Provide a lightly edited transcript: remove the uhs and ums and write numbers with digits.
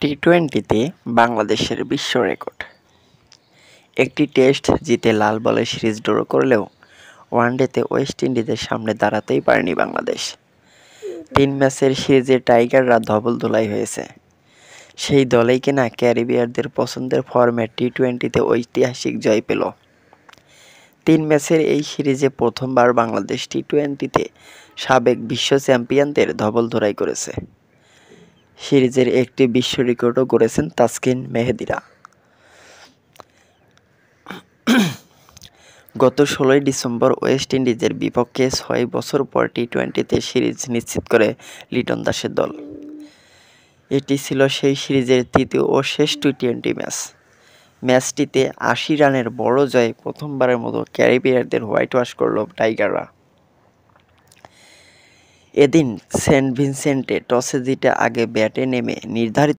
টি-টোয়েন্টিতে বাংলাদেশের বিশ্ব রেকর্ড। একটি টেস্ট জিতে লাল বলে সিরিজ ড্র করলেও ওয়ানডেতে ওয়েস্ট ইন্ডিজের সামনে দাঁড়াতেই পারেনি বাংলাদেশ। ৩ ম্যাচের সিরিজে টাইগাররা ধবলধোলাই হয়েছে। সেই দলেই কিনা ক্যারিবীয়দের পছন্দের ফরম্যাট টি-টোয়েন্টিতে ঐতিহাসিক জয় পেল। ৩ ম্যাচের এই সিরিজে প্রথমবার বাংলাদেশ টি-টোয়েন্টিতে সাবেক বিশ্ব চ্যাম্পিয়নদের ধবলধোলাই করেছে। সিরিজের একটি বিশ্ব রেকর্ডও গড়েছেন তাসকিন মেহেদীরা। গত ১৬ই ডিসেম্বর ওয়েস্ট ইন্ডিজের বিপক্ষে ৬ বছর পর টি-টোয়েন্টিতে সিরিজ নিশ্চিত করে লিটন দাসের দল। এটি ছিল সেই সিরিজের তৃতীয় ও শেষ টি-টোয়েন্টি ম্যাচ। ম্যাচটিতে ৮০ রানের বড় জয়ে প্রথমবারের মতো ক্যারিবীয়দের হোয়াইট ওয়াশ করল টাইগাররা। এদিন সেন্ট ভিনসেন্টে টসে জিতে আগে ব্যাটে নেমে নির্ধারিত